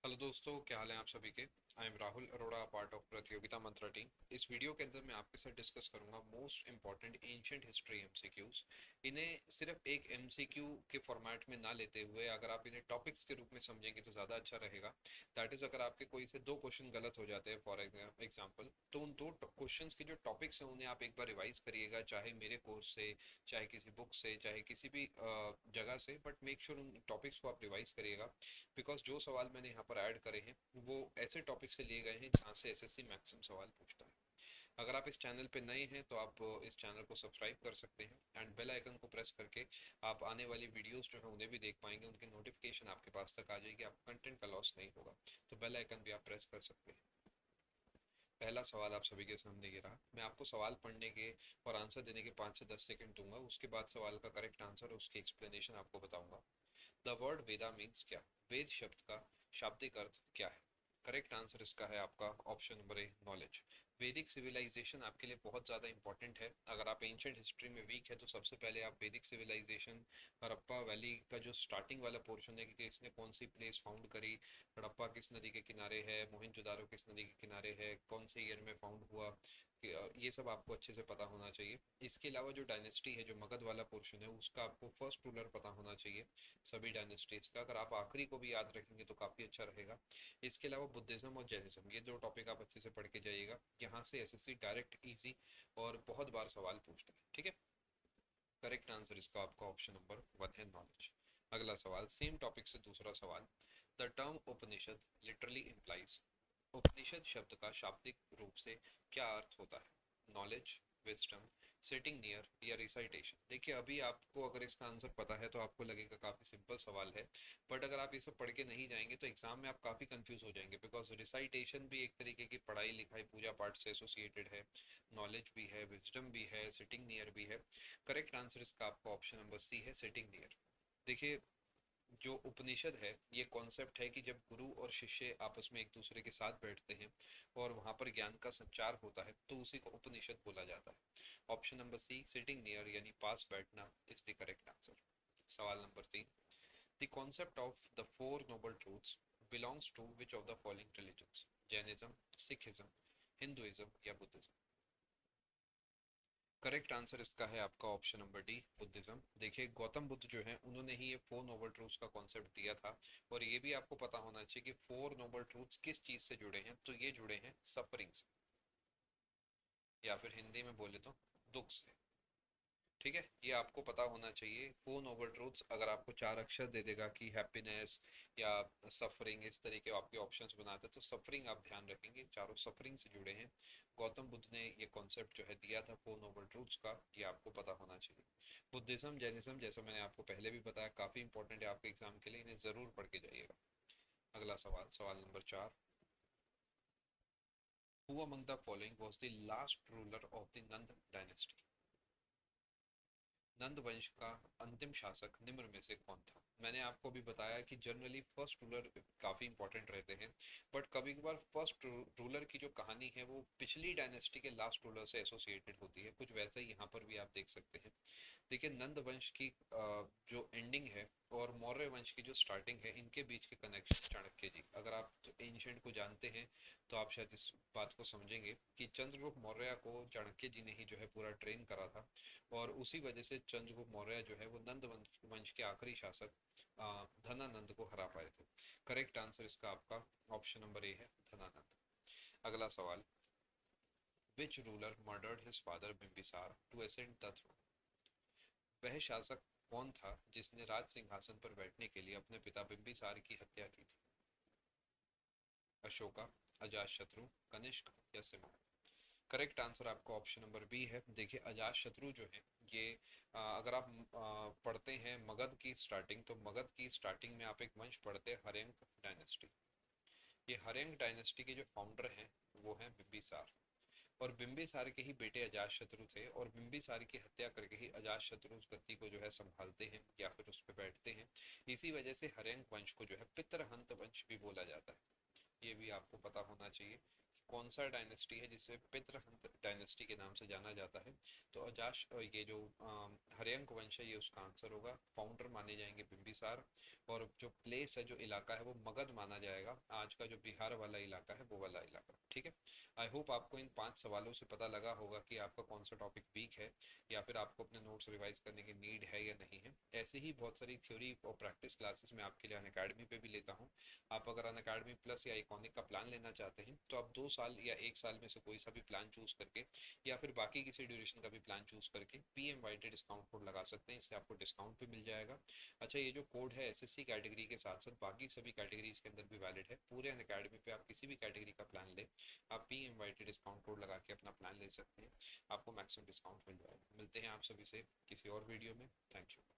Hello दोस्तों, क्या हाल है आप सभी के। I am Rahul Arora, part of प्रतियोगिता मंत्रा टीम। इस वीडियो के अंदर मैं आपके साथ डिस्कस करूंगा most important ancient history MCQs. इन्हें सिर्फ एक एमसीक्यू के फॉर्मेट में ना लेते हुए अगर आप इन्हें टॉपिक्स के रूप में समझेंगे तो ज़्यादा अच्छा रहेगा। दैट इज़, अगर आपके कोई से दो क्वेश्चन गलत हो जाते हैं फॉर एग्जाम्पल, तो उन दो क्वेश्चन के जो टॉपिक्स हैं उन्हें आप एक बार रिवाइज करिएगा, चाहे मेरे कोर्स से, चाहे किसी बुक से, चाहे किसी भी जगह से, बट मेक श्योर उन टॉपिक्स को आप रिवाइज करिएगा। बिकॉज जो सवाल मैंने यहाँ पर ऐड करे हैं वो ऐसे टॉपिक से लिए गए हैं जहाँ से एसएससी मैक्सिमम सवाल पूछता है। अगर आप इस चैनल पे नए हैं तो आप इस चैनल को सब्सक्राइब कर सकते हैं एंड बेल आइकन को प्रेस करके आप आने वाली वीडियोस जो है उन्हें भी देख पाएंगे, उनकी नोटिफिकेशन आपके पास तक आ जाएगी, आपको कंटेंट का लॉस नहीं होगा। तो बेल आइकन भी आप प्रेस कर सकते हैं। पहला सवाल आप सभी के सामने ये रहा। मैं आपको सवाल पढ़ने के और आंसर देने के 5 से 10 सेकंड दूंगा, उसके बाद सवाल का करेक्ट आंसर और उसकी एक्सप्लेनेशन आपको बताऊंगा। द वर्ड वेदा मीन्स क्या? वेद शब्द का शाब्दिक अर्थ क्या है? करेक्ट आंसर इसका है आपका ऑप्शन नंबर ए, नॉलेज। वैदिक सिविलाइजेशन आपके लिए बहुत ज़्यादा इंपॉर्टेंट है। अगर आप एंशियंट हिस्ट्री में वीक है तो सबसे पहले आप वैदिक सिविलाइजेशन, हड़प्पा वैली का जो स्टार्टिंग वाला पोर्शन है कि इसने कौन सी प्लेस फाउंड करी, हड़प्पा किस नदी के किनारे है, मोहनजोदारो किस नदी के किनारे है, कौन से ईयर में फाउंड हुआ, ये सब आपको अच्छे से पता होना चाहिए। इसके अलावा जो डायनेस्टी है, जो मगध वाला पोर्शन है, उसका आपको फर्स्ट रूलर पता होना चाहिए सभी डायनेस्टीज का। अगर आप आखिरी को भी याद रखेंगे तो काफ़ी अच्छा रहेगा। इसके अलावा बुद्धिज्म और जैनिज्म, ये दो टॉपिक आप अच्छे से पढ़ के जाइएगा। यहाँ से एसएससी डायरेक्ट, इजी और बहुत बार सवाल पूछता है। ठीक है, करेक्ट आंसर इसका आपका ऑप्शन नंबर वन है, नॉलेज। अगला सवाल सेम टॉपिक से दूसरा सवाल। The term Upanishad literally implies, Upanishad शब्द का शाब्दिक रूप से क्या अर्थ होता है? नॉलेज, विजडम, सिटिंग नियर या रिसाइटेशन। देखिए, अभी आपको अगर इसका आंसर पता है तो आपको लगेगा काफी सिंपल सवाल है, बट अगर आप ये सब पढ़ के नहीं जाएंगे तो एग्जाम में आप काफी कंफ्यूज हो जाएंगे। बिकॉज रिसाइटेशन भी एक तरीके की पढ़ाई लिखाई पूजा पाठ से एसोसिएटेड है, नॉलेज भी है, विजडम भी है, सिटिंग नियर भी है। करेक्ट आंसर इसका आपका ऑप्शन नंबर सी है, सिटिंग नियर। देखिए, जो उपनिषद है ये कॉन्सेप्ट है कि जब गुरु और शिष्य आपस में एक दूसरे के साथ बैठते हैं और वहां पर ज्ञान का संचार होता है तो उसी को उपनिषद बोला जाता है। Option number C, sitting near यानी पास बैठना, इज द करेक्ट आंसर। सवाल नंबर 3। The concept of the four noble truths belongs to which of the following religions? Jainism, Sikhism, Hinduism या बुद्धिज्म? करेक्ट आंसर इसका है आपका ऑप्शन नंबर डी, बुद्धिज्म। देखिए, गौतम बुद्ध जो है उन्होंने ही ये फोर नोबल ट्रूथ्स का कॉन्सेप्ट दिया था। और ये भी आपको पता होना चाहिए कि फोर नोबल ट्रूथ्स किस चीज से जुड़े हैं, तो ये जुड़े हैं सफरिंग से, या फिर हिंदी में बोले तो दुख से। ठीक है, ये आपको पता होना चाहिए। फोर नोबल ट्रूथ्स अगर आपको चार अक्षर दे देगा कि हैप्पीनेस या सफरिंग, इस तरीके आपके ऑप्शंस बनाते तो सफरिंग आप ध्यान रखेंगे, चारों सफरिंग से जुड़े हैं। गौतम बुद्ध ने ये कॉन्सेप्ट जो है दिया था फोर नोबल ट्रूथ्स का, ये आपको पता होना चाहिए। बुद्धिज्म, जैनिज्म, जैसा मैंने आपको पहले भी बताया, काफी इंपॉर्टेंट है आपके एग्जाम के लिए, इन्हें जरूर पढ़ के जाइएगा। अगला सवाल, सवाल नंबर 4। Who among the following was the last ruler of the Nanda dynasty? Nanda वंश का अंतिम शासक निम्न में से कौन था? मैंने आपको भी बताया कि जनरली फर्स्ट रूलर काफी इंपॉर्टेंट रहते हैं, बट कभी कभार फर्स्ट रूलर की जो कहानी है वो पिछली डायनेस्टी के लास्ट रूलर से एसोसिएटेड होती है। कुछ वैसा ही यहाँ पर भी आप देख सकते हैं। देखिए, नंद वंश की जो एंडिंग है और मौर्य वंश की जो स्टार्टिंग है, इनके बीच के कनेक्शन चाणक्य जी, अगर आप एंशियंट को जानते हैं तो आप शायद इस बात को समझेंगे कि चंद्रगुप्त मौर्य को चाणक्य जी ने ही जो है पूरा ट्रेन करा था। और उसी वजह से चंद्रगुप्त मौर्य जो है वो नंद वंश के आखिरी शासक धनानंद को हरा पाए थे। करेक्ट आंसर इसका आपका ऑप्शन नंबर ए है, धनानंद। अगला सवाल, which ruler murdered his father Bimbisara to ascend the throne? वह शासक कौन था जिसने राज सिंहासन पर बैठने के लिए अपने पिता बिम्बिसार की हत्या की थी? अशोका, अजातशत्रु, कनिष्क या सिमोन? करेक्ट आंसर आपका ऑप्शन नंबर बी है। देखिए, अजात शत्रु जो है ये अगर आप पढ़ते हैं मगध की स्टार्टिंग, तो मगध की स्टार्टिंग में आप एक वंश पढ़ते हैं हर्यंक डायनेस्टी। ये हर्यंक डायनेस्टी के जो फाउंडर हैं वो हैं बिम्बिसार। और बिम्बिसार के ही बेटे अजात शत्रु थे, और बिम्बिसार की हत्या करके ही अजात शत्रु उस गद्दी को जो है संभालते हैं या फिर उस पर बैठते हैं। इसी वजह से हर्यंक वंश को जो है पितरहंत वंश भी बोला जाता है। ये भी आपको पता होना चाहिए। कौन सा डायनेस्टी है जिसे पितृहंत डायनेस्टी के नाम से जाना जाता है? तो अजाश ये जो हर्यंक वंश है ये उसका आंसर होगा। फाउंडर माने जाएंगे बिंबिसार। और जो प्लेस है, जो इलाका है, वो मगध माना जाएगा। आज का जो बिहार वाला इलाका है वो वाला इलाका, ठीक है। आई होप आपको इन 5 सवालों से पता लगा होगा कि आपका कौन सा टॉपिक वीक है, या फिर आपको अपने नोट्स रिवाइज करने की नीड है या नहीं है। ऐसे ही बहुत सारी थ्योरी और प्रैक्टिस क्लासेस मैं आपके लिए अनअकैडमी पे भी लेता हूँ। आप अगर अनअकैडमी प्लस या इकॉनिक का प्लान लेना चाहते हैं तो आप 2 साल या 1 साल में से कोई सा भी प्लान चूज करके, या फिर बाकी किसी ड्यूरेशन का भी प्लान चूज करके PMYT डिस्काउंट कोड लगा सकते हैं। इससे आपको डिस्काउंट भी मिल जाएगा। अच्छा, ये जो कोड है SSC कैटेगरी के साथ साथ बाकी सभी कैटेगरीज के अंदर भी वैलिड है। पूरे अनअकैडमी पे आप किसी भी कैटेगरी का प्लान ले, आप PMYT डिस्काउंट कोड लगा के अपना प्लान ले सकते हैं। आपको मैक्सिमम डिस्काउंट मिल जाएगा। मिलते हैं आप सभी से किसी और वीडियो में। Thank you.